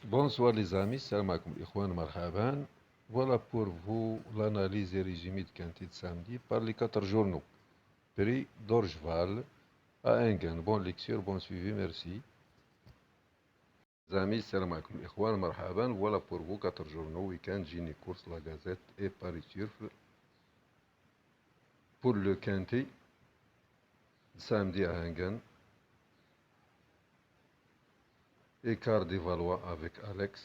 Bonsoir les amis, salam alaikum, ikhwan, marhaban. Voilà pour vous l'analyse et résumé de Quintet de samedi par les quatre journaux. Prix d'Orgeval à Engen. Bonne lecture, bon suivi, merci. Les amis, salam alaikum, ikhwan, marhaban. Voilà pour vous quatre journaux, week-end, Gini Course, La Gazette et Paris Turf. Pour le Quintet, samedi à Engen. Écart des Valois avec Alex.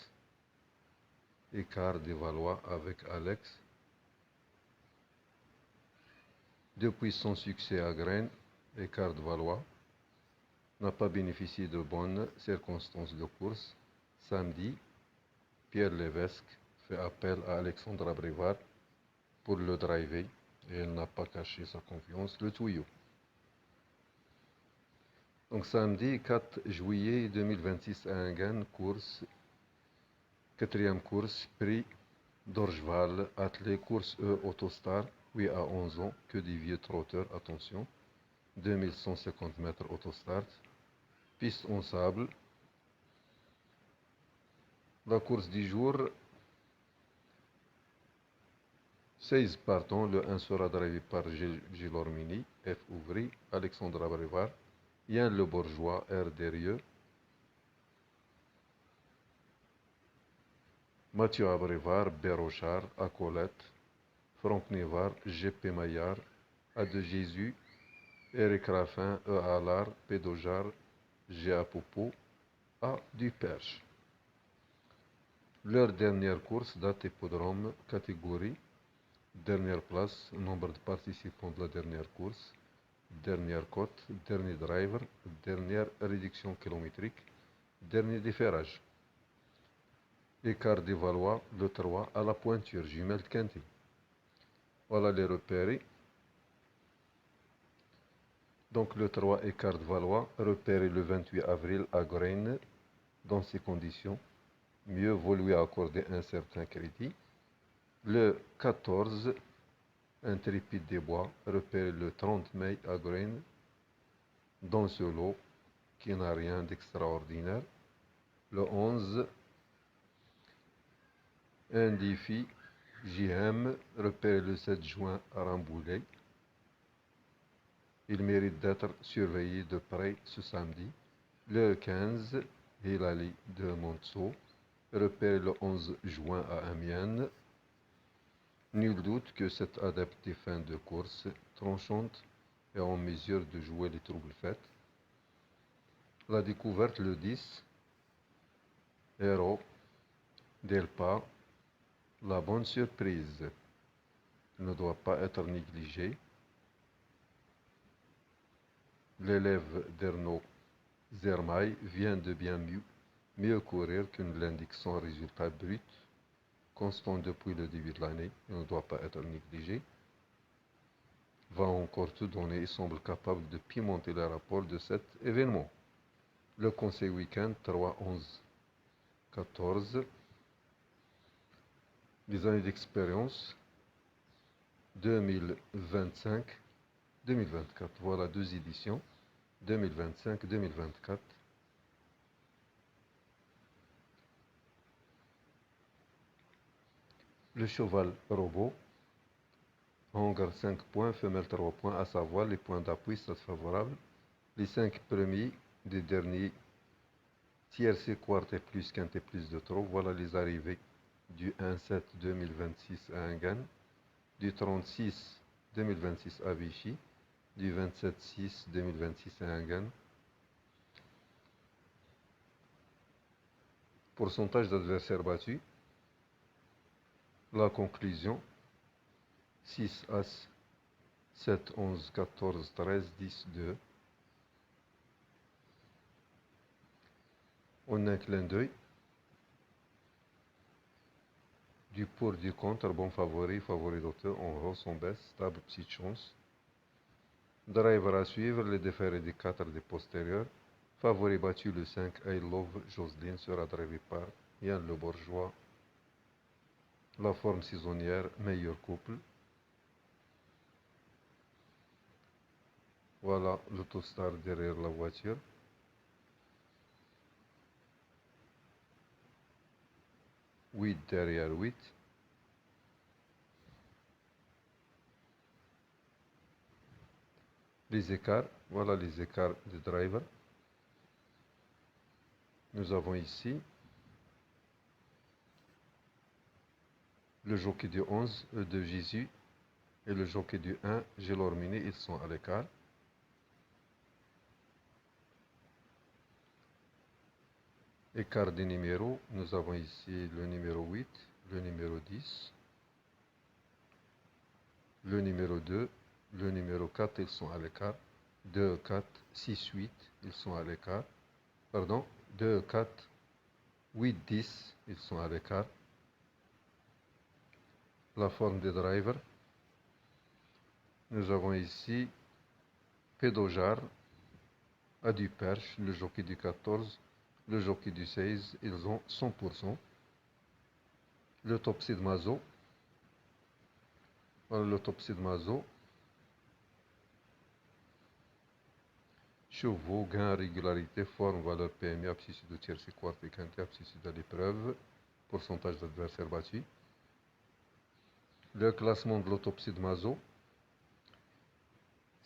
Écart des Valois avec Alex. Depuis son succès à Graines, Écart de Valois n'a pas bénéficié de bonnes circonstances de course. Samedi, Pierre Levesque fait appel à Alexandra Brevard pour le driver et elle n'a pas caché sa confiance, le tuyau. Donc samedi 4 juillet 2026 à Engen, course, quatrième course, prix d'Orgeval, attelé course E Autostar, 8 à 11 ans, que des vieux trotteurs, attention, 2150 mètres Autostart, piste en sable. La course du jour, 16 partants, le 1 sera drivé par Gilles Ormini, F. Ouvry, Alexandra Brevard, Yann Le Bourgeois, R. Derieux, Mathieu Abrevard, B. Rochard, Acolette, Franck Névard, G.P. Maillard, A. de Jésus, Eric Raffin, E. Allard, P. Dojar, G. Apopo, A. Duperche. Leur dernière course, date hippodrome, catégorie, dernière place, nombre de participants de la dernière course, dernière cote, dernier driver, dernière réduction kilométrique, dernier déferrage. Écart des Valois, le 3 à la pointure, jumelle Quintet. Voilà les repérés. Donc le 3 écart de Valois, repéré le 28 avril à Graines, dans ces conditions. Mieux vaut lui accorder un certain crédit. Le 14, Intrépide des Bois, repéré le 30 mai à Graines, dans ce lot qui n'a rien d'extraordinaire. Le 11, un défi JM, repéré le 7 juin à Rambouillet. Il mérite d'être surveillé de près ce samedi. Le 15, Hilali de Monceau, repéré le 11 juin à Amiens. Nul doute que cet adepte des fins de course tranchante est en mesure de jouer les troubles faits. La découverte le 10, Héros, Delpa, la bonne surprise ne doit pas être négligée. L'élève d'Ernaud Zermail vient de bien mieux courir que ne l'indique son résultat brut, constant depuis le début de l'année, il ne doit pas être négligé. Va encore tout donner et semble capable de pimenter le rapport de cet événement. Le conseil week-end 3, 11, 14. Les années d'expérience 2025, 2024. Voilà deux éditions, 2025, 2024. Le cheval robot, Hangar 5 points, femelle 3 points, à savoir les points d'appui, stade favorable. Les 5 premiers des derniers tiercé, quart et plus, quintet plus de trop. Voilà les arrivées du 1-7 2026 à Engen, du 36 2026 à Vichy, du 27-6 2026 à Engen. Pourcentage d'adversaires battus. La conclusion, 6 As, 7, 11, 14, 13, 10, 2. En un clin d'œil, du pour, du contre, bon favori, favori d'auteur, en hausse, en baisse, stable, petite chance. Driver à suivre, les déférés des 4 des postérieurs. Favori battu le 5, I Love Jocelyn sera drivé par Yann Le Bourgeois. La forme saisonnière, meilleur couple. Voilà l'autostar derrière la voiture. 8 derrière 8. Les écarts, voilà les écarts de driver. Nous avons ici le jockey du 11 de Jésus et le jockey du 1 Gelorminé, ils sont à l'écart. Écart des numéros, nous avons ici le numéro 8, le numéro 10, le numéro 2, le numéro 4, ils sont à l'écart. 2, 4, 6, 8, ils sont à l'écart. Pardon, 2, 4, 8, 10, ils sont à l'écart. La forme des drivers. Nous avons ici Pédojar, à du perche, le jockey du 14, le jockey du 16, ils ont 100%. Le Topsy de Mazo. Voilà le Topsy de Mazo. Chevaux, gain, régularité, forme, valeur PMI, abscisse de tiercé, quart et quintet, abscisse de l'épreuve, pourcentage d'adversaires battus. Le classement de l'autopsie de Mazo.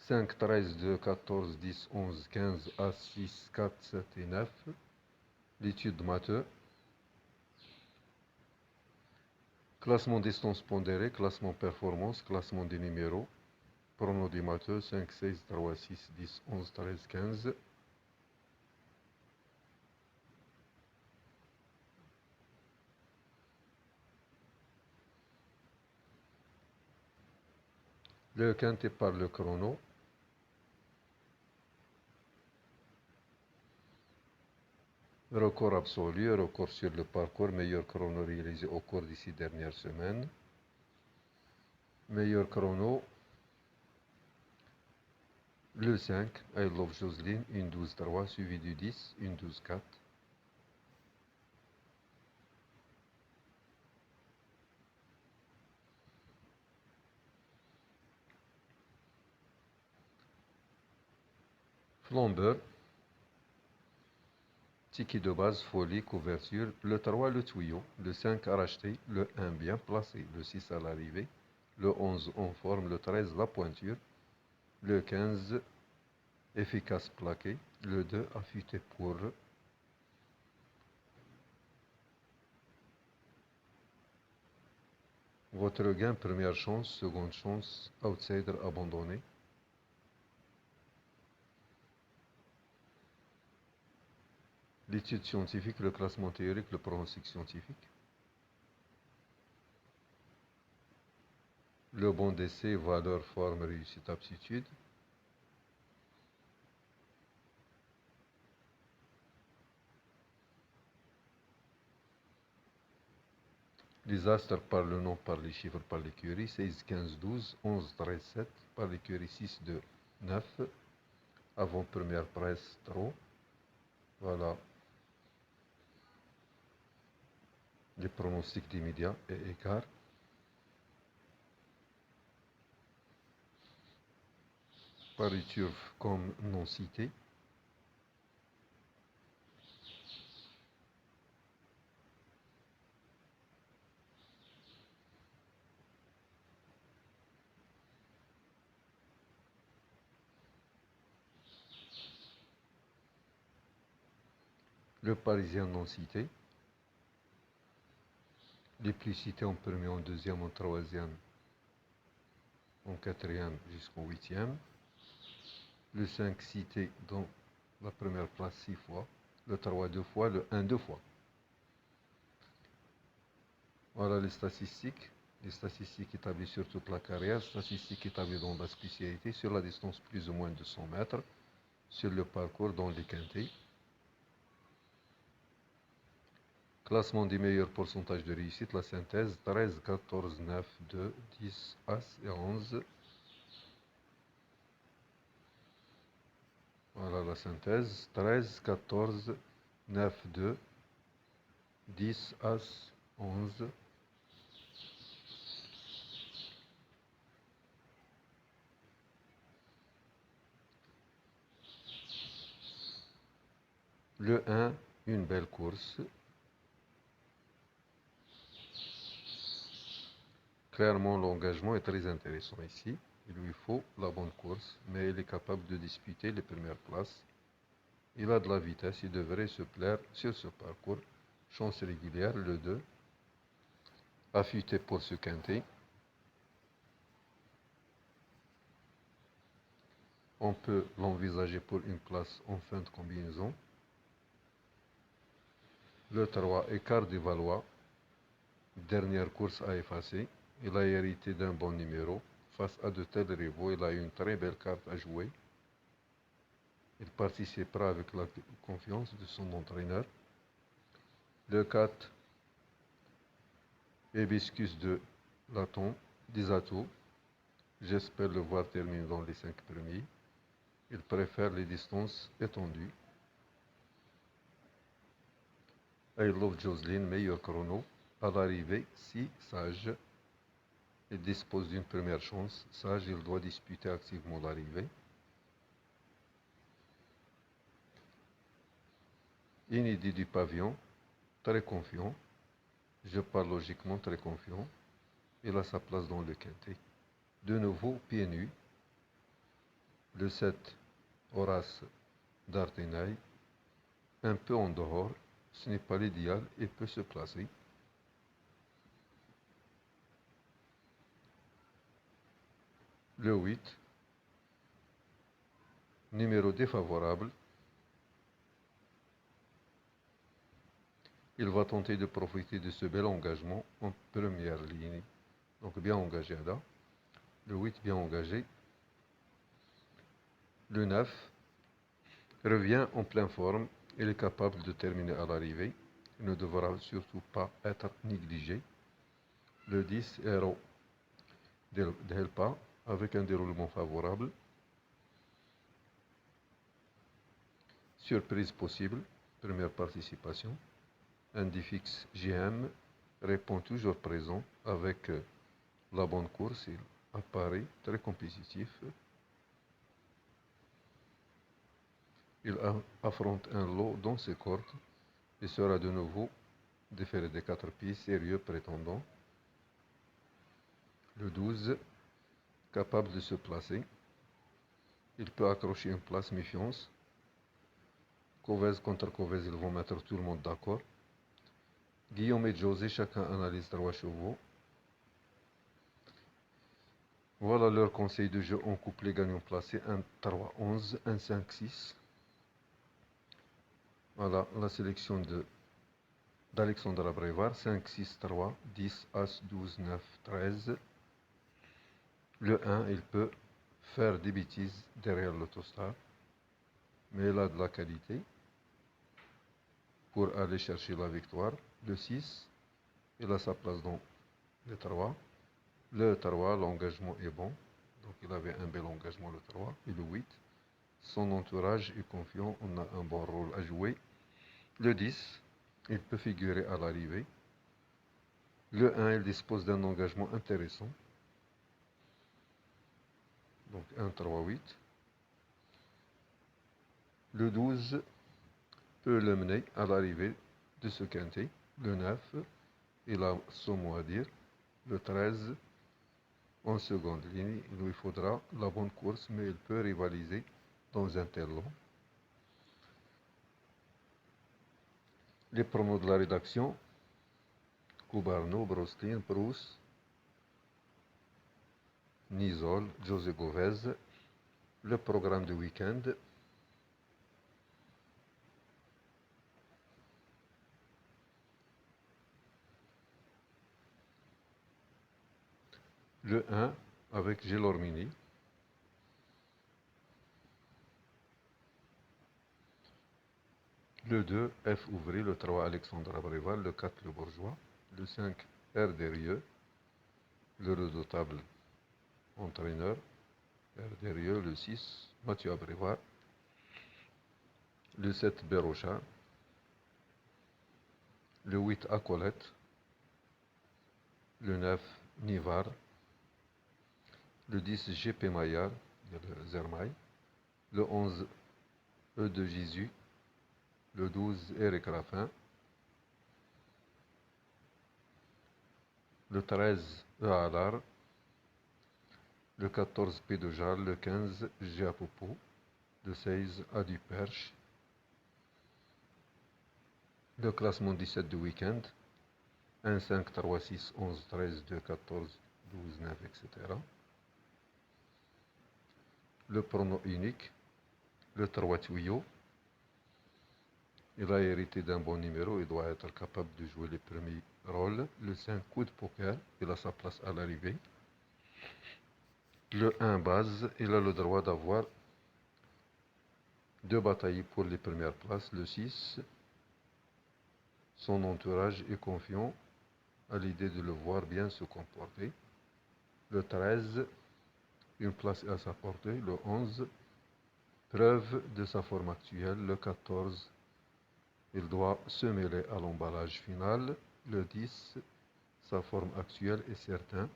5, 13, 2, 14, 10, 11, 15, A, 6, 4, 7 et 9. L'étude de Matheux. Classement distance pondérée, classement performance, classement des numéros. Prono du Matheux, 5, 16, 3, 6, 10, 11, 13, 15. Le quintet par le chrono. Record absolu, record sur le parcours, meilleur chrono réalisé au cours des 6 dernières semaines. Meilleur chrono, le 5, I Love Jocelyne, une 12-3, suivi du 10, une 12-4. Flambeur, ticket de base, folie, couverture, le 3, le tuyau, le 5 à racheter, le 1 bien placé, le 6 à l'arrivée, le 11 en forme, le 13 la pointure, le 15 efficace plaqué, le 2 affûté pour. Votre gain, première chance, seconde chance, outsider abandonné. L'étude scientifique, le classement théorique, le pronostic scientifique. Le bon d'essai, valeur, forme, réussite, aptitude. Les astres par le nom, par les chiffres, par l'écurie. 16, 15, 12, 11, 13, 7. Par l'écurie 6, 2, 9. Avant première presse, trop. Voilà. Les pronostics d'immédiat et écart. Pariture comme non cité. Le parisien non cité. Les plus cités en premier, en deuxième, en troisième, en quatrième jusqu'au huitième. Le 5 cité dans la première place 6 fois. Le 3 2 fois, le 1 2 fois. Voilà les statistiques. Les statistiques établies sur toute la carrière, statistiques établies dans la spécialité, sur la distance plus ou moins de 100 mètres, sur le parcours dans les quintés. Classement des meilleurs pourcentages de réussite, la synthèse 13, 14, 9, 2, 10, As et 11. Voilà la synthèse 13, 14, 9, 2, 10, As, 11. Le 1, une belle course. Clairement, l'engagement est très intéressant ici. Il lui faut la bonne course, mais il est capable de disputer les premières places. Il a de la vitesse, il devrait se plaire sur ce parcours. Chance régulière, le 2. Affûté pour ce quintet. On peut l'envisager pour une place en fin de combinaison. Le 3, Écart des Valois. Dernière course à effacer. Il a hérité d'un bon numéro. Face à de tels rivaux, il a une très belle carte à jouer. Il participera avec la confiance de son entraîneur. Le 4, Hibiscus de Laton, d'Isato. J'espère le voir terminer dans les 5 premiers. Il préfère les distances étendues. I Love Jocelyn, meilleur chrono. À l'arrivée, si Sage. Il dispose d'une première chance. Sage, il doit disputer activement l'arrivée. Inédit du pavillon, très confiant. Je parle logiquement très confiant. Il a sa place dans le quintet. De nouveau, pieds nus. Le 7, Horace d'Artenaille. Un peu en dehors. Ce n'est pas l'idéal et peut se placer. Le 8, numéro défavorable. Il va tenter de profiter de ce bel engagement en première ligne. Donc bien engagé là. Le 8 bien engagé. Le 9 revient en pleine forme. Il est capable de terminer à l'arrivée. Il ne devra surtout pas être négligé. Le 10, Héros d'Helpa, avec un déroulement favorable. Surprise possible, première participation. Indifix GM répond toujours présent avec la bonne course. Il apparaît très compétitif. Il affronte un lot dans ses cordes et sera de nouveau déféré des 4 pieds, sérieux prétendant. Le 12, capable de se placer. Il peut accrocher une place, méfiance. Covez contre Covez, ils vont mettre tout le monde d'accord. Guillaume et José, chacun analyse 3 chevaux. Voilà leur conseil de jeu en couplet gagnant placé 1, 3, 11, 1, 5, 6. Voilà la sélection d'Alexandra Brevard, 5, 6, 3, 10, As, 12, 9, 13. Le 1, il peut faire des bêtises derrière l'autostar, mais il a de la qualité pour aller chercher la victoire. Le 6, il a sa place dans le 3. Le 3, l'engagement est bon, donc il avait un bel engagement le 3. Et le 8, son entourage est confiant, on a un bon rôle à jouer. Le 10, il peut figurer à l'arrivée. Le 1, il dispose d'un engagement intéressant. Donc 1, 3, 8. Le 12 peut le mener à l'arrivée de ce quintet. Le 9, il a son mot à dire. Le 13, en seconde ligne, il lui faudra la bonne course, mais il peut rivaliser dans un tel lot. Les promos de la rédaction: Kubarno, Broslin, Bruce, Nizol, José Govez. Le programme de week-end: le 1 avec Gelormini. Le 2, F Ouvry. Le 3, Alexandre Abreval. Le 4, Le Bourgeois. Le 5, R Derieux, le redoutable entraîneur. R Derieux. Le 6, Mathieu Abreval. Le 7, Bérocha. Le 8, Acolette. Le 9, Nivar. Le 10, GP Maillard, Zermaï. Le 11, E de Jésus. Le 12, Eric Raffin. le 13 E à l'art, le 14 P de Jal, le 15 G à Popo, le 16 A du Perche, le classement 17 du week-end, 1, 5, 3, 6, 11, 13, 2, 14, 12, 9, etc. Le pronom unique, le 3 tuyau. Il a hérité d'un bon numéro, il doit être capable de jouer les premiers rôles. Le 5 coup de poker, il a sa place à l'arrivée. Le 1 base, il a le droit d'avoir 2 batailles pour les premières places. Le 6, son entourage est confiant à l'idée de le voir bien se comporter. Le 13, une place est à sa portée. Le 11, preuve de sa forme actuelle. Le 14, il doit se mêler à l'emballage final. Le 10, sa forme actuelle est certaine.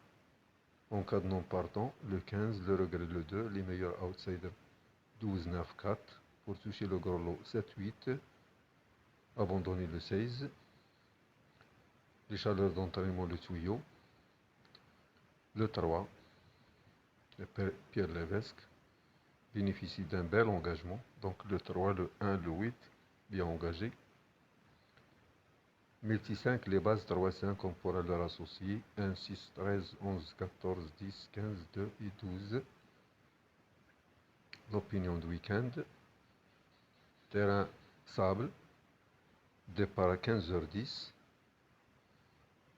En cas de non partant, le 15, le regret le 2, les meilleurs outsiders 12, 9, 4. Pour toucher le gros lot 7, 8. Abandonner le 16. Les chaleurs d'entraînement le tuyau. Le 3, Pierre Levesque, bénéficie d'un bel engagement. Donc le 3, le 1, le 8, bien engagé. Multi 5, les bases 3, 5, on pourra leur associer 1, 6, 13, 11, 14, 10, 15, 2 et 12. L'opinion du week-end. Terrain sable. Départ à 15h10.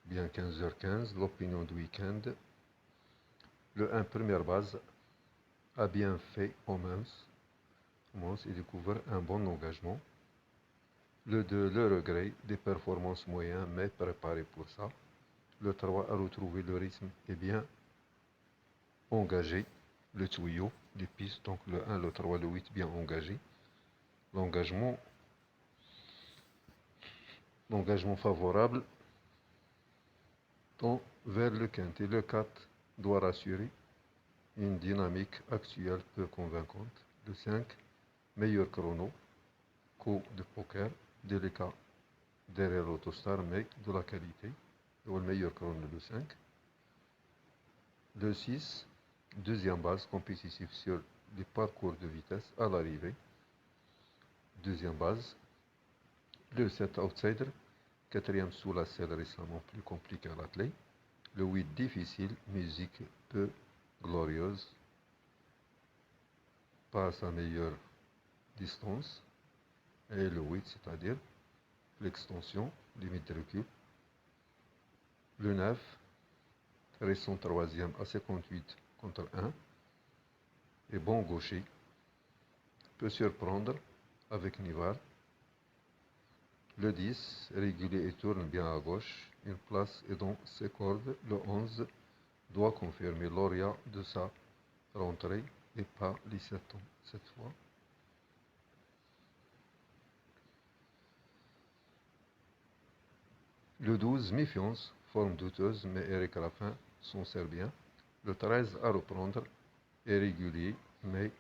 Bien 15h15. L'opinion du week-end. Le 1, première base, a bien fait commence et découvre un bon engagement. Le 2, le regret, des performances moyennes mais préparé pour ça. Le 3, a retrouvé le rythme et bien engagé. Le tuyau, les pistes, donc le 1, le 3, le 8, bien engagé. L'engagement favorable tend vers le quintet. Le 4 doit rassurer. Une dynamique actuelle peu convaincante. Le 5, meilleur chrono. Coup de poker, délicat derrière l'autostar, mais de la qualité. Le meilleur chrono, le 5. Le 6, deuxième base compétitive sur les parcours de vitesse à l'arrivée. Deuxième base. Le 7, outsider. Quatrième sous la selle récemment plus compliqué à l'athlète. Le 8, difficile, musique peu glorieuse. Pas à sa meilleure distance. Et le 8, c'est-à-dire l'extension, limite de recul. Le 9, récent troisième à 58 contre 1. Et bon gaucher. Peut surprendre avec Nival. Le 10, régulier et tourne bien à gauche. Une place est dans ses cordes. Le 11 doit confirmer l'auréat de sa rentrée et pas les 7 ans cette fois. Le 12, méfiance, forme douteuse, mais Eric Raffin s'en sert bien. Le 13, à reprendre, est régulier, mais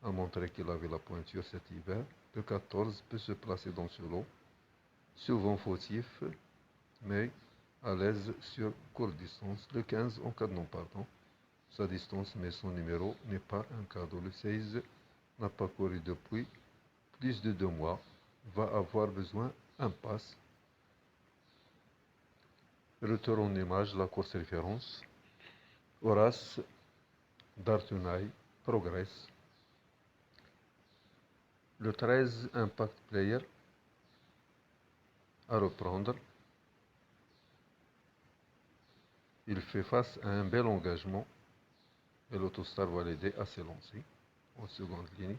a montré qu'il avait la pointure cet hiver. Le 14 peut se placer dans ce lot, souvent fautif, mais à l'aise sur courte distance. Le 15, en cas de non-partant, sa distance, mais son numéro n'est pas un cadeau. Le 16 n'a pas couru depuis plus de 2 mois, va avoir besoin d'un pass. Retour en image, la course référence. Horace Dartunaï progresse. Le 13, Impact Player à reprendre. Il fait face à un bel engagement et l'autostar va l'aider à s'élancer en seconde ligne.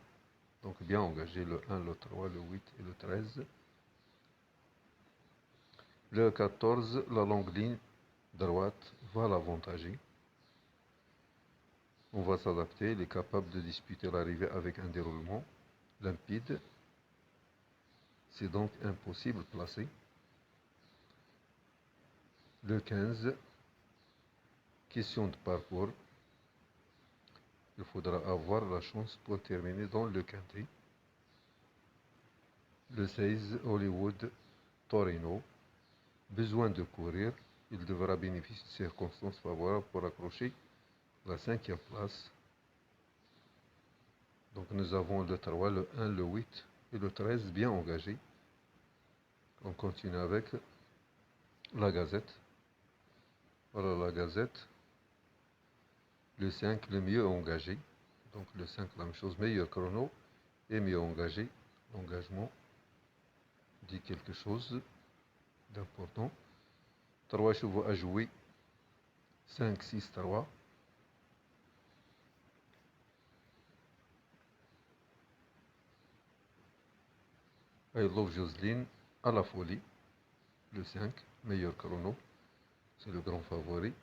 Donc bien engagé le 1, le 3, le 8 et le 13. Le 14, la longue ligne droite va l'avantager. On va s'adapter, il est capable de disputer l'arrivée avec un déroulement limpide. C'est donc impossible de placer. Le 15, question de parcours. Il faudra avoir la chance pour terminer dans le quintet. Le 16, Hollywood Torino. Besoin de courir. il devra bénéficier de circonstances favorables pour accrocher la 5e place. Donc nous avons le 3, le 1, le 8 et le 13 bien engagés. On continue avec la gazette. Voilà la gazette. Le 5, le mieux engagé. Donc le 5, la même chose, meilleur chrono et mieux engagé. L'engagement dit quelque chose d'important. 3 chevaux à jouer. 5, 6, 3. I Love Joseline à la folie. Le 5, meilleur chrono. C'est le grand favori.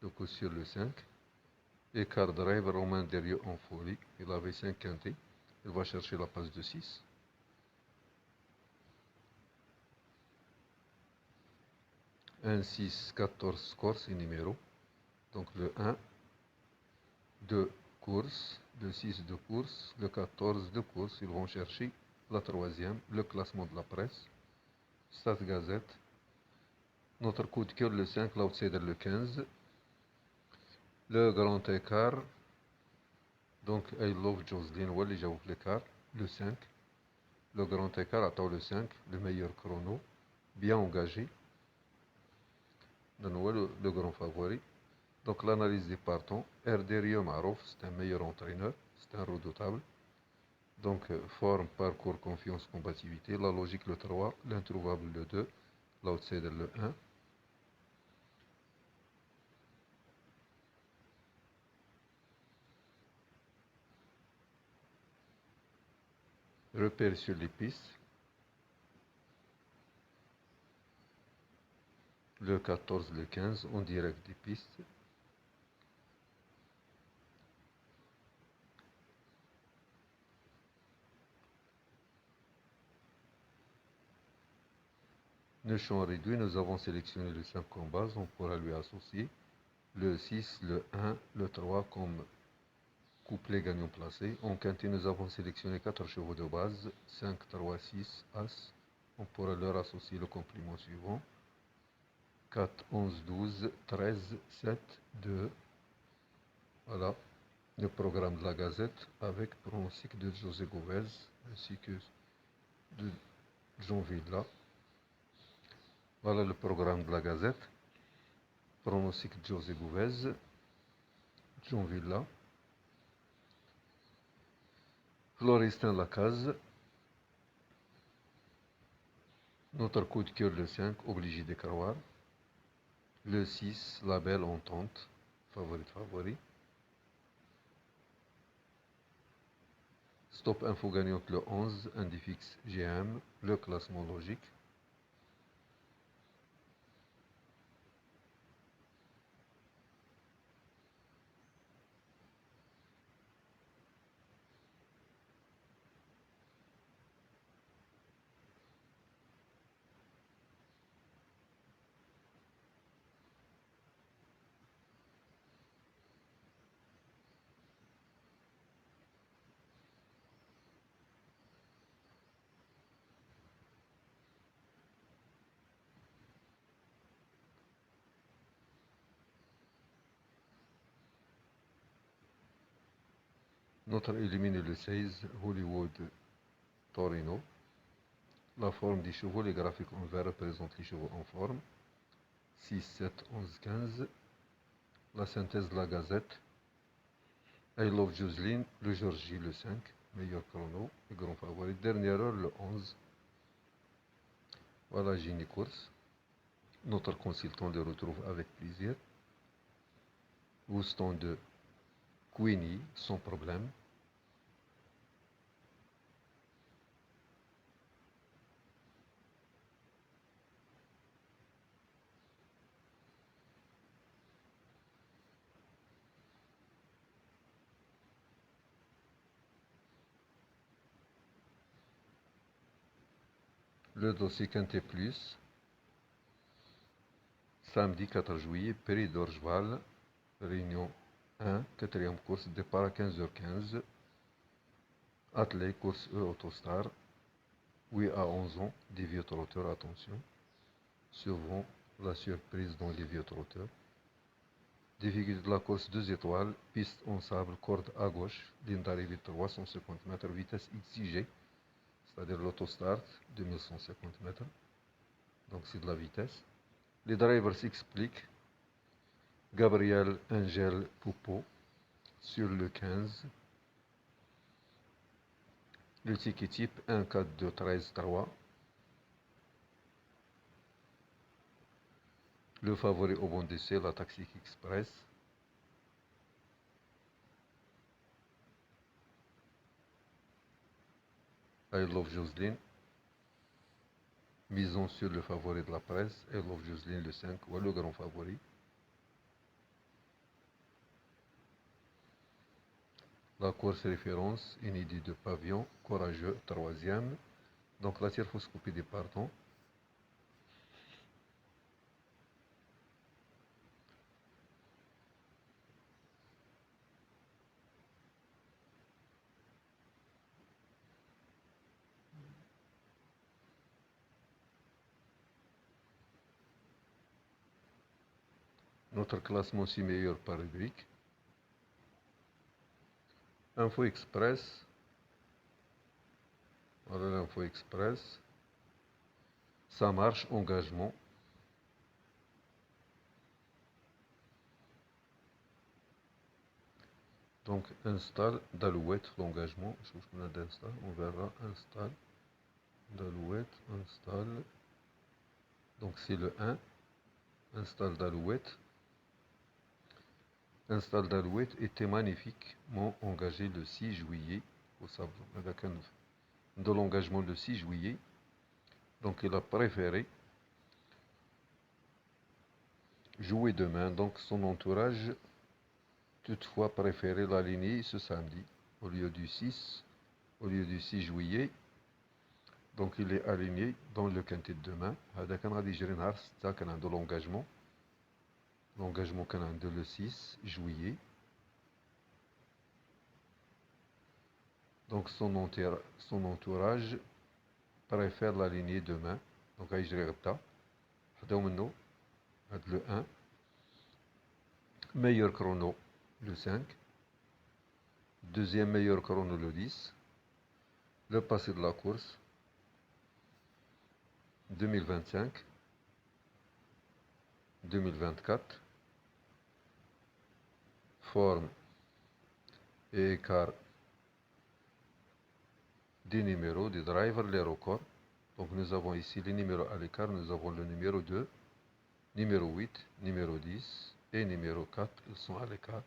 Le coup sur le 5. Et Car Driver, Romain Derrieux en folie. Il avait 5 quintés. Il va chercher la passe de 6. 1, 6, 14 score, c'est numéro. Donc le 1, 2 courses, le 6 de course, le 14 de course. Ils vont chercher la 3e, le classement de la presse. Stade Gazette. Notre coup de cœur, le 5, l'outsider, le 15. Le grand écart. Donc, I Love Joseline, Wally j'avoue l'écart. Le 5. Le grand écart, attends le 5, le meilleur chrono. Bien engagé. Le grand favori. Donc, l'analyse des partants. Erderio Marouf, c'est un meilleur entraîneur. C'est un redoutable. Donc, forme, parcours, confiance, combativité. La logique, le 3. L'introuvable, le 2. L'outsider, le 1. Repère sur les pistes. Le 14, le 15, en direct des pistes. Le champ réduit, nous avons sélectionné le 5 en base, on pourra lui associer le 6, le 1, le 3 comme couplet gagnant placé. En quintet, nous avons sélectionné 4 chevaux de base, 5, 3, 6, As. On pourra leur associer le complément suivant. 4, 11, 12, 13, 7, 2. Voilà le programme de la Gazette avec pronostic de José Gomez ainsi que de Jean Villa. Voilà le programme de la Gazette. Pronostic de José Gomez, Jean Villa. Floristin Lacaze. Notre coup de cœur, le 5, obligé de croire. Le 6, la belle entente, favori de favori. Stop info gagnante, le 11, Indifix GM, le classement logique. Notre éliminé le 16, Hollywood Torino. La forme des chevaux, les graphiques en vert représentent les chevaux en forme. 6, 7, 11, 15. La synthèse de la Gazette. I Love Joseline, le Georgie, le 5, meilleur chrono, le grand favori. Dernière heure, le 11. Voilà Ginny Course. Notre consultant le retrouve avec plaisir. Houston de Queenie, sans problème. Le dossier Quintet Plus. Samedi 4 juillet, Prix d'Orgeval, Réunion 1, quatrième course, départ à 15h15. Attelé, course E Autostar. 8 à 11 ans, des vieux trotteurs, attention. Suivant La surprise dans les vieux trotteurs. Difficulté de la course 2 étoiles, piste en sable, corde à gauche, ligne d'arrivée 350 mètres, vitesse exigée, c'est-à-dire l'autostart 2150 mètres. Donc c'est de la vitesse. Les drivers s'expliquent. Gabriel Angel Poupeau sur le 15. Le ticket type 1, 4, 2, 13, 3. Le favori au bon d'essai, la Taxi Express. I Love Jocelyn. Misons sur le favori de la presse. I Love Jocelyn, le 5, ou le grand favori. La course référence, inédit de pavillon, courageux, 3e. Donc la tyrphoscopie des partants. Notre classement 6 meilleurs par rubrique. Info Express. Voilà l'info express. Ça marche, engagement. Donc installe d'alouette l'engagement. On verra installe d'alouette, installe. Donc c'est le 1. Installe d'alouette. Installe d'alouette était magnifiquement engagé le 6 juillet au sable. Avec de l'engagement le 6 juillet. Donc il a préféré jouer demain. Donc son entourage toutefois préféré l'aligner ce samedi au lieu du 6 juillet. Donc il est aligné dans le quintet de demain. هذا كان غادي يجري نهار 6 كان عنده l'engagement كان عنده le 6 juillet. Donc son entourage préfère l'aligner demain. Donc غيجري غدا خداو منه هاد le 1. Meilleur chrono le 5. Deuxième meilleur chrono le 10. Le passé de la course 2025, 2024, forme et écart des numéros, des drivers, les records. Donc nous avons ici les numéros à l'écart, nous avons le numéro 2, numéro 8, numéro 10 et numéro 4, ils sont à l'écart.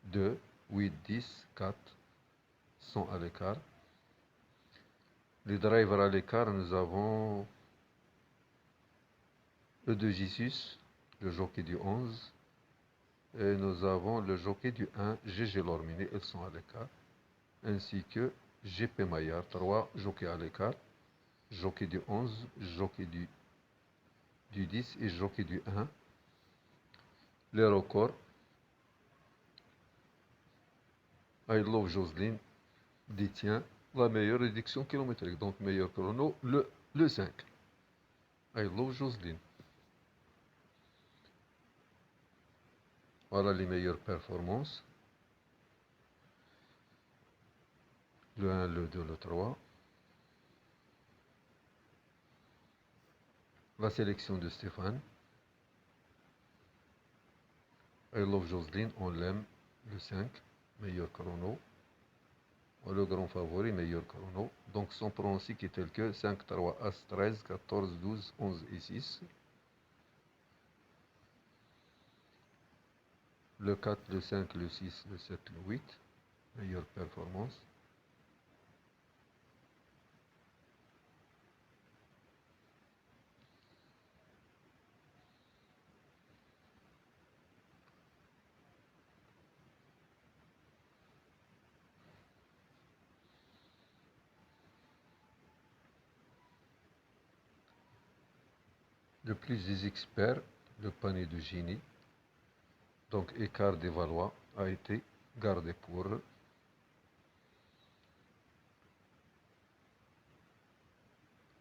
2, 8, 10, 4 sont à l'écart. Les drivers à l'écart, nous avons le 2 Jesus, le jockey du 11, et nous avons le jockey du 1, GG Lorminé, ils sont à l'écart, ainsi que GP Maillard, 3 jockeys à l'écart, jockey du 11, jockey du 10 et jockey du 1. Les records, I Love Jocelyn détient la meilleure réduction kilométrique, donc meilleur chrono, le 5. I Love Jocelyn. Voilà les meilleures performances. Le 1, le 2, le 3. La sélection de Stéphane. I Love Jocelyn, on l'aime, le 5, meilleur chrono. Le grand favori, meilleur chrono. Donc son pronostic est tel que 5, 3, As, 13, 14, 12, 11 et 6. Le 4, le 5, le 6, le 7, le 8. Meilleure performance. Le plus des experts, le panier de génie, donc écart des Valois, a été gardé pour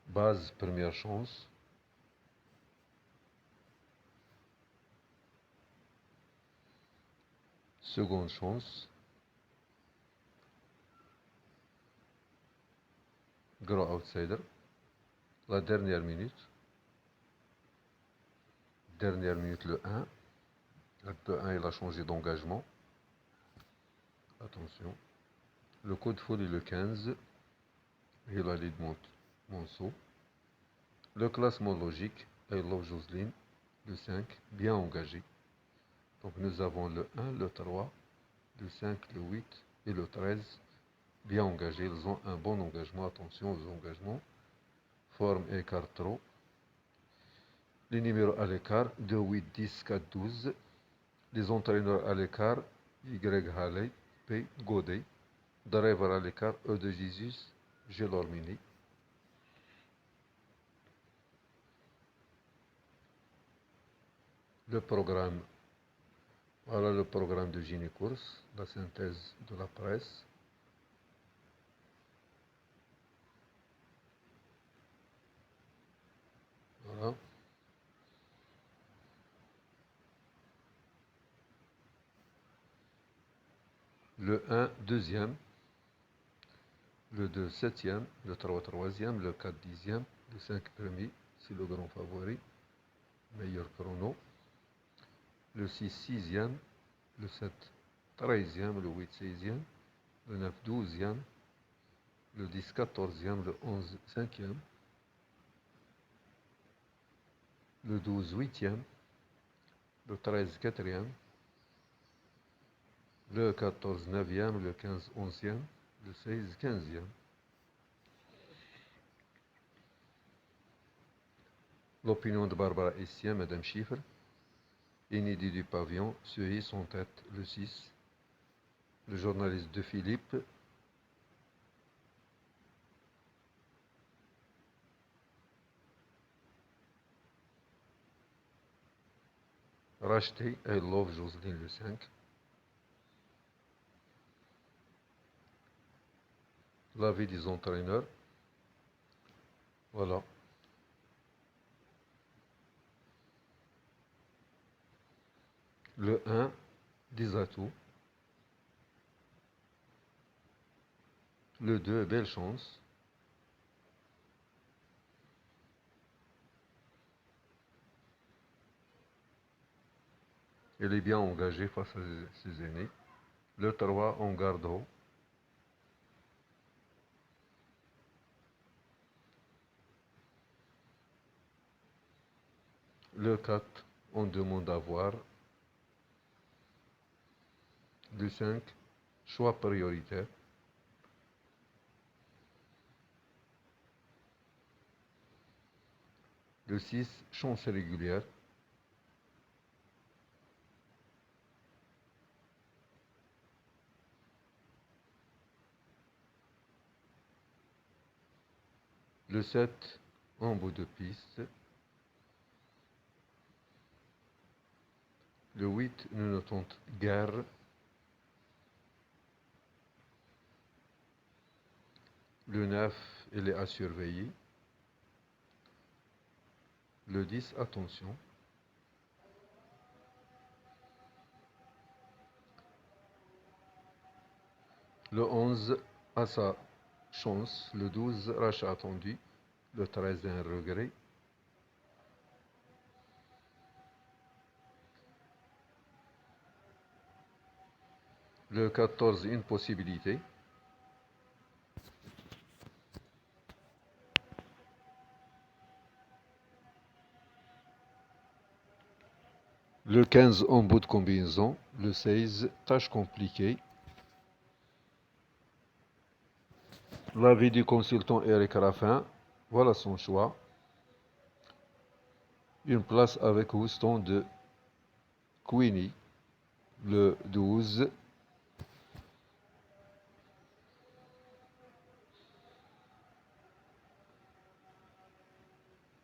base première chance. seconde chance, grand outsider, la dernière minute le 1, le 1 il a changé d'engagement, attention, le code folie le 15, il a lead Monceau, le classement logique, I love Jocelyne, le 5, bien engagé, donc nous avons le 1, le 3, le 5, le 8 et le 13, bien engagés, ils ont un bon engagement, attention aux engagements, forme et carte trop. Les numéros à l'écart, 2, 8, 10, 4, 12. Les entraîneurs à l'écart, Y. Haley, P. Godet. Driver à l'écart, E de Jesus, G. Lormini. Le programme, voilà le programme de Gynécourse, la synthèse de la presse. Voilà. Le 1, deuxième. Le 2, septième. Le 3, troisième. Le 4, dixième. Le 5, premier. C'est le grand favori. Meilleur chrono. Le 6, sixième. Le 7, treizième. Le 8, seizième. Le 9, douzième. Le 10, quatorzième. Le 11, cinquième. Le 12, huitième. Le 13, quatrième. Le 14, neuvième. Le 15, onzième. Le 16, quinzième. L'opinion de Barbara Essien, Madame Chiffre. Inédit du pavillon, Suisse en tête, le 6. Le journaliste de Philippe. Racheté, I love Jocelyne, le 5. L'avis des entraîneurs. Voilà. Le 1, des atouts. Le 2, belle chance. Elle est bien engagée face à ses aînés. Le 3, en garde haut. Le 4, on demande à voir. Le 5, choix prioritaire. Le 6, chance régulière. Le 7, en bout de piste. Le 8, ne tente guère. Le 9, il est à surveiller. Le 10, attention. Le 11, a sa chance. Le 12, rachat attendu. Le 13, un regret. Le 14, une possibilité. Le 15, en bout de combinaison. Le 16, tâche compliquée. L'avis du consultant Eric Raffin. Voilà son choix. Une place avec Houston de Queenie. Le 12.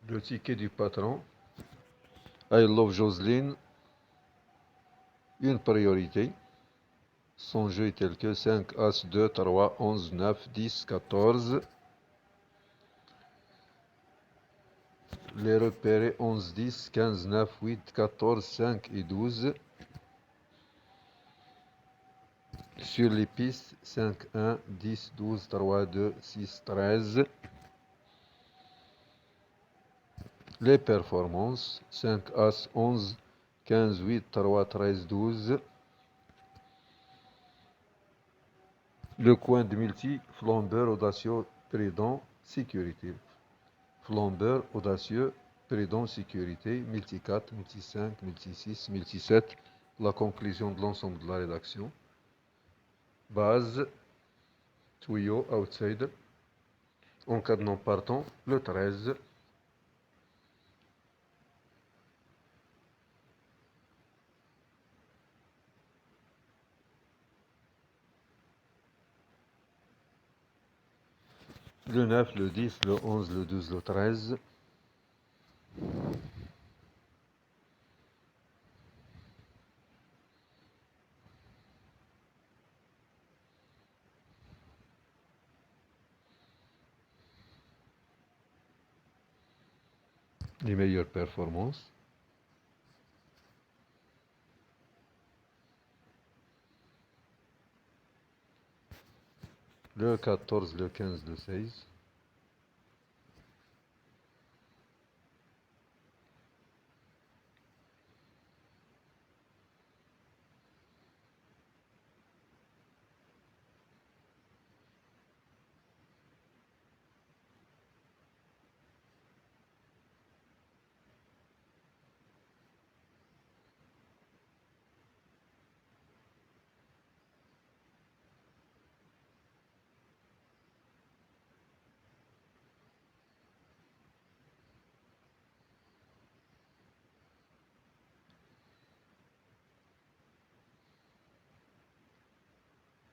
Le ticket du patron. I love Jocelyne. Une priorité. Son jeu est tel que 5, As, 2, 3, 11, 9, 10, 14. Les repérés 11, 10, 15, 9, 8, 14, 5 et 12. Sur les pistes, 5-1, 10, 12, 3-2, 6-13. Les performances, 5 As, 11, 15, 8, 3, 13, 12. Le coin de multi, flambeur, audacieux, prudent, sécurité. Flambeur, audacieux, prudent, sécurité, multi 4, multi 5, multi 6, multi 7. La conclusion de l'ensemble de la rédaction. Base, tuyau, outsider. Encadenant partant, le 13. Le 9, le 10, le 11, le 12, le 13. Les meilleures performances. Le 14, le 15, le 16.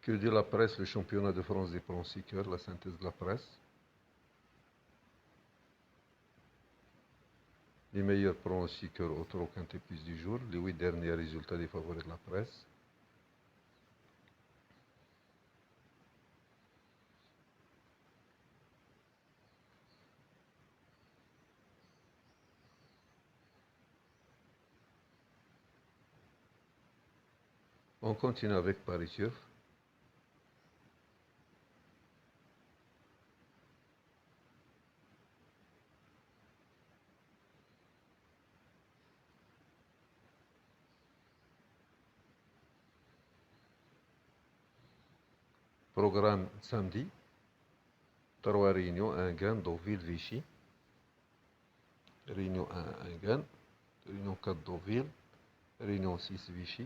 Que dit la presse, le championnat de France des pronostiqueurs, la synthèse de la presse. Les meilleurs pronostiqueurs au Toro Quintet Plus du jour, les 8 derniers résultats des favoris de la presse. On continue avec Paris Turf. Programme samedi. 3 réunions, Enghien, Deauville, Vichy. Réunion 1, Enghien. Réunion 4, Deauville. Réunion 6, Vichy.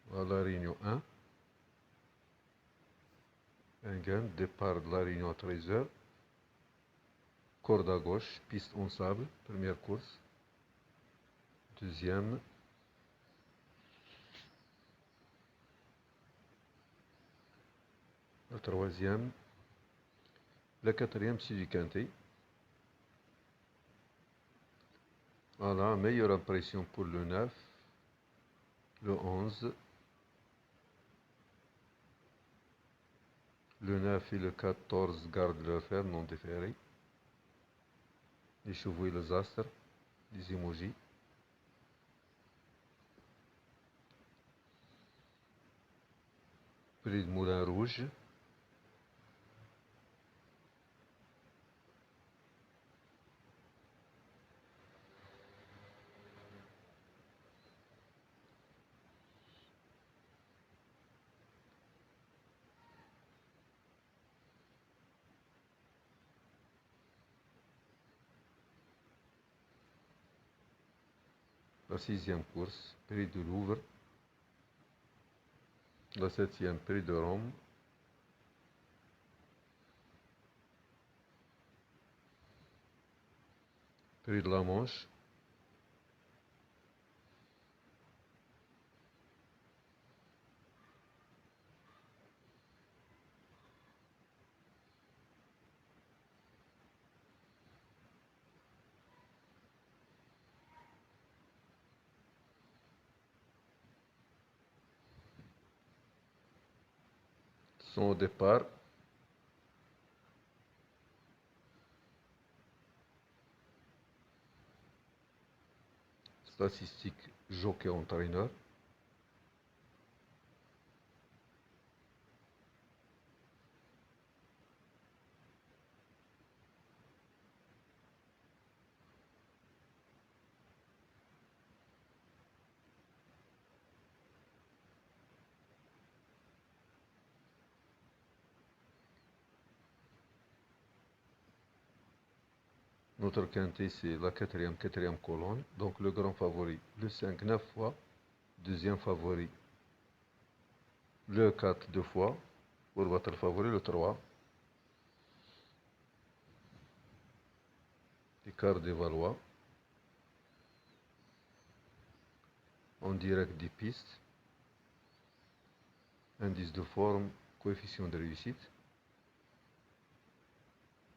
Voilà, réunion 1. Enghien, départ de la réunion à 13h. Corde à gauche, piste en sable, première course. Deuxième. La troisième. La quatrième, c'est du Quintet. Voilà, meilleure impression pour le 9, le 11, le 9 et le 14 gardent leur fer non déféré. Les chevaux et les astres, les émojis. Prix de Moulin Rouge. La sixième course, prix de Louvre. La septième, prix de Rome. Prix de la Manche. Son départ. Statistique jockey entraîneur. Notre quintet, c'est la quatrième colonne. Donc le grand favori, le 5 9 fois. Deuxième favori, le 4 2 fois. Pour votre favori, le 3. Écart des Valois. En direct des pistes. Indice de forme, coefficient de réussite.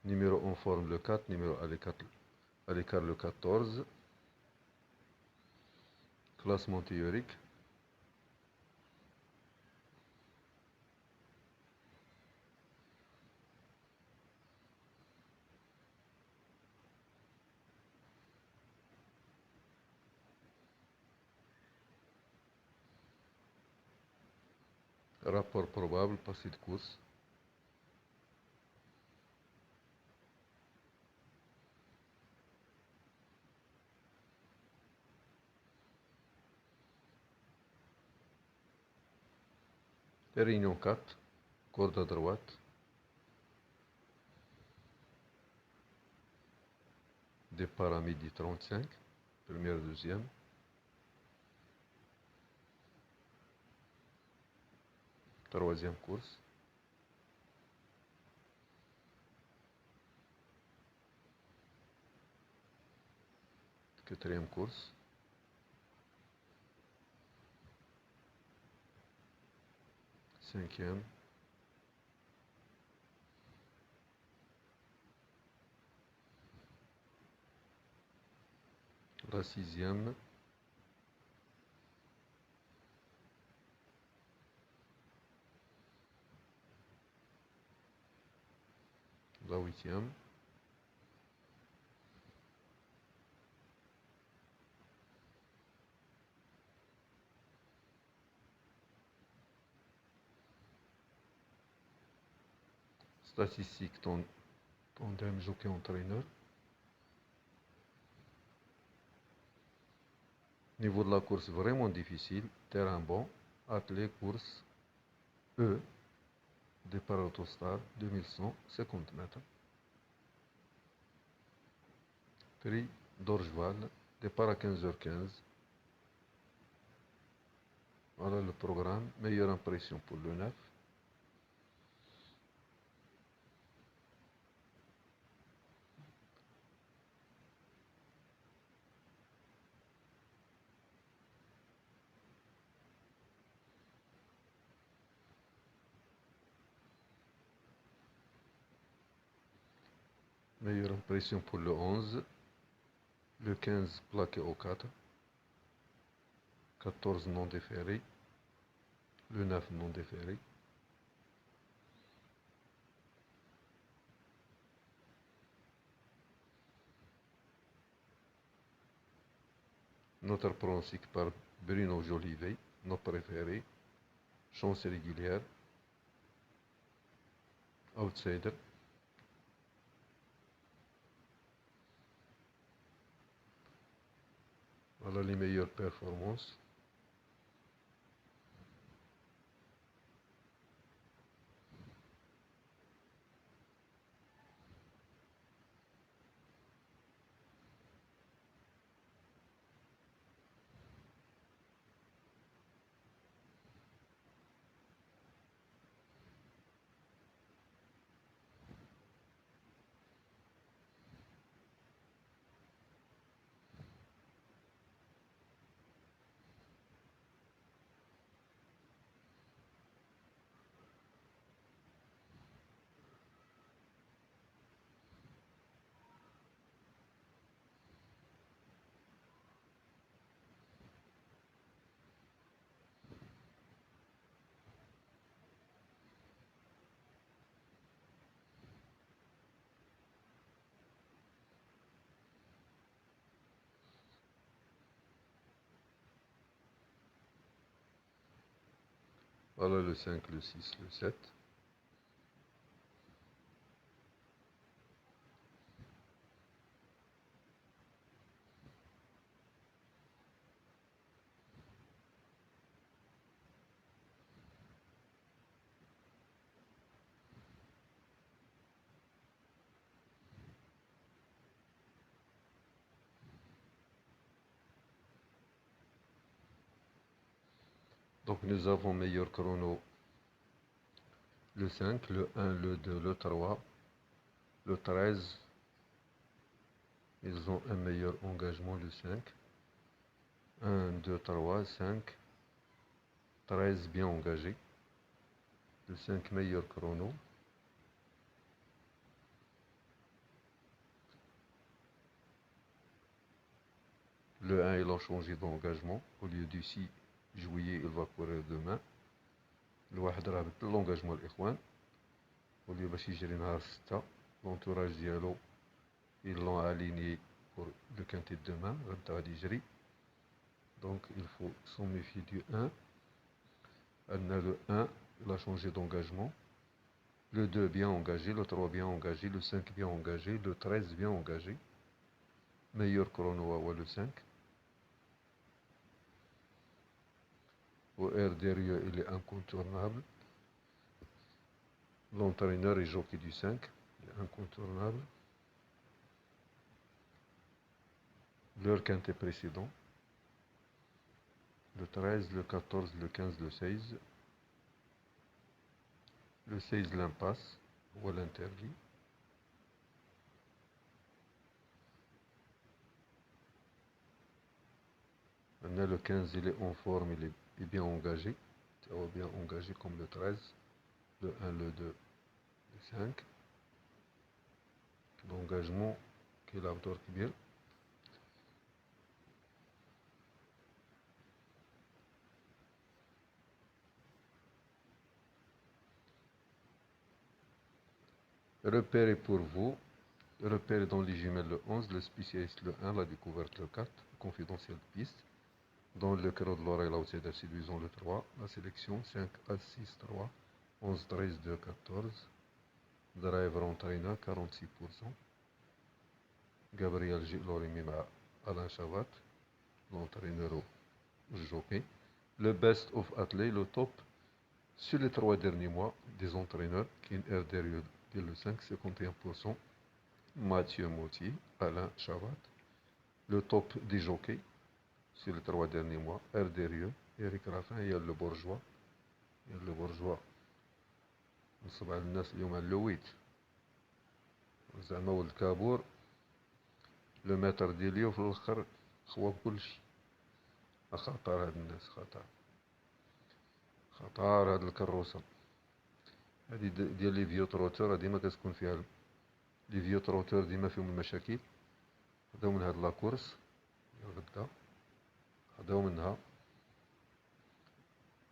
Numéro en forme le 4, numéro à l'écart le 14. Classement théorique. Rapport probable, passé de course. Réunion 4, corde à droite. Départ à midi 35, première, deuxième. Troisième course. Quatrième course. Cinquième. La sixième. La huitième. Statistique tandem jockey entraîneur. Niveau de la course vraiment difficile. Terrain bon. Attelé, course. E. Départ Autostar 2150 mètres. Prix d'Orgeval. Départ à 15h15. Voilà le programme. Meilleure impression pour le 9. Meilleure impression pour le 11. Le 15 plaqué au 4. 14 non déféré. Le 9 non déféré. Notre pronostic par Bruno Jolivet, nos préférés. Chance régulière. Outsider. Voilà les meilleures performances. Voilà le 5, le 6, le 7. Donc nous avons meilleur chrono le 5, le 1, le 2, le 3, le 13. Ils ont un meilleur engagement, le 5. 1, 2, 3, 5. 13 bien engagé. Le 5 meilleur chrono. Le 1, il a changé d'engagement. Au lieu du 6 juillet, il va courir demain. الواحد راه بدل لونجاجمون الاخوان واللي باش يجري نهار 6 لونتوراج ديالو ils l'ont aligné pour le quintet de demain غدا غادي يجري donc il faut s'en méfier du 1. عندنا le 1 il a changé d'engagement, le 2 bien engagé, le 3 bien engagé, le 5 bien engagé, le 13 bien engagé. Meilleur chrono هو le 5. Au R derrière il est incontournable. L'entraîneur et jockey du 5, il est incontournable. Leur quintet précédent, le 13, le 14, le 15, le 16. Le 16 l'impasse ou l'interdit. Maintenant le 15 il est en forme, il est bien engagé. Bien engagé comme le 13, le 1, le 2, le 5. L'engagement qui est l'auteur qui vient. Repère est pour vous. Repère est dans les jumelles le 11, le spécialiste le 1, la découverte le 4, confidentiel piste. Dans le carreau de l'oreille, là où c'est séduisant le 3, la sélection 5, A, 6, 3, 11, 13, 2, 14. Driver entraîneur 46%. Gabriel Gilorimi Alain Chavat, l'entraîneur au jockey. Le best of athlètes, le top sur les 3 derniers mois des entraîneurs qui est derrière le 5, 51%. Mathieu Moutier, Alain Chavat. Le top des jockeys sur les 3 derniers mois, RDRE, Eric Raffin, il y a le bourgeois. Il y a le bourgeois. نصب على الناس اليوم على اللويت زعما ولد كابور لو ماتر ديالي وفي الاخر خوا بكلشي. خطر هاد الناس، خطر هاد الكروسه هادي ديال لي فيو تروتور، ديما كتكون فيها لي فيو تروتور، ديما فيهم المشاكل. خداو من هاد لاكورس غدا، خداو منها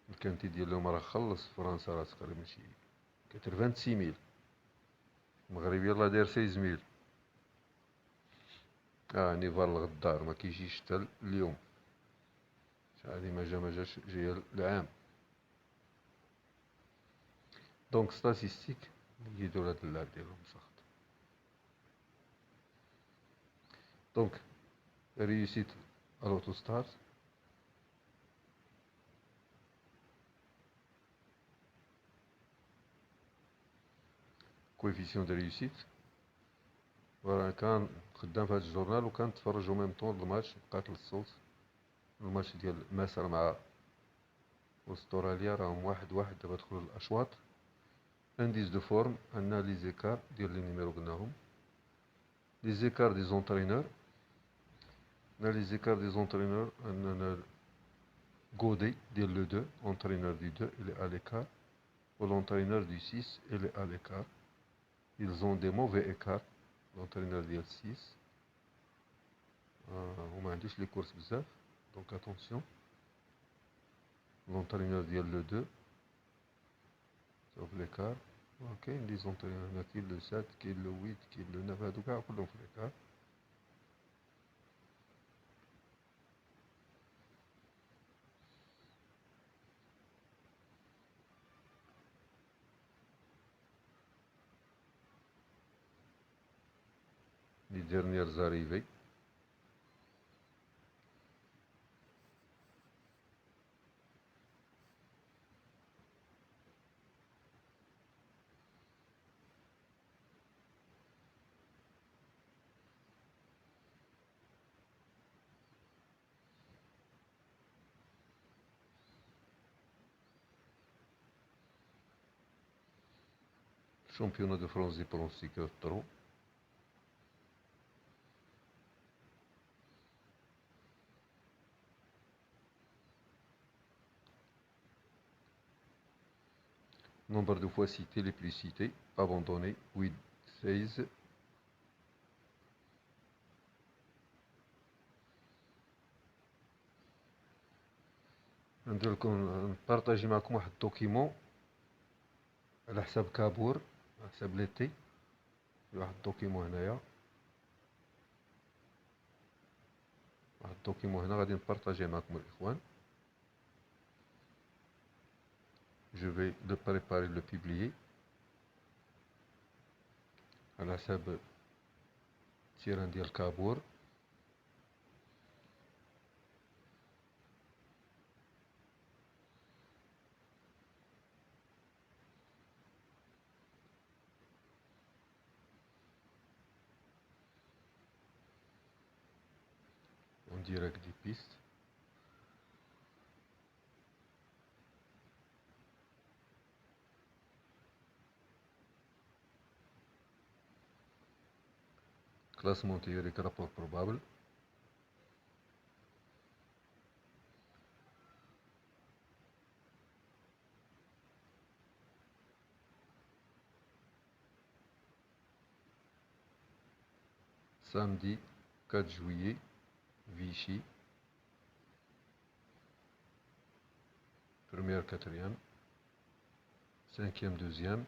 الكانتي ديالهم راه خلص فرنسا، راه تقريبا شي كتر 26000. المغرب يلاه داير 16000. نيفار الغدار ما كيجيش حتى اليوم، هادي ما جاش جايه العام. دونك ستاتيستيك يديروا هاد اللعب ديالهم سخط. دونك ريوسيت الاوتوستار، كويفيسيون دو ريوسيت. وراه كان خدام في هاد الجورنال وكان تفرج او ميم طون الماتش، بقات الصوت الماتش ديال مصر مع استراليا راهم 1-1. دابا دخلوا الاشواط. انديس دو فورم عندنا لي زيكار ديال لي نيميرو قلناهم، لي زيكار دي زونترينور. عندنا لي زيكار دي زونترينور، عندنا غودي ديال لو 2 entraîneur du 2 il est à l'écart, ou l'entraîneur du 6 il est à l'écart. Ils ont des mauvais écarts. l'entraîneur ديال 6 وما عندوش لي كورس بزاف، دونك اتونسيون. l'entraîneur ديال لو 2 شوف ليكار. كاين لي زونترينور، كاين لو 7 كاين لو 8 كاين لو 9، هادو كاع كلهم في ليكار. les dernières arrivées. Championnat de France des pronostics trop. Nombre de fois cités, les plus cités, abandonnés, 8, 16. ندير لكم نبارطاجي معكم واحد الدوكيمون على حساب كابور، على حساب ليتي. واحد الدوكيمون هنايا، واحد الدوكيمون هنا غادي نبارطاجيه معكم الاخوان. Je vais le préparer, le publier على حساب تيران ديال كابور. en direct des pistes. Classement théorique, rapport probable. Samedi 4 juillet, Vichy. Première, quatrième. Cinquième, deuxième.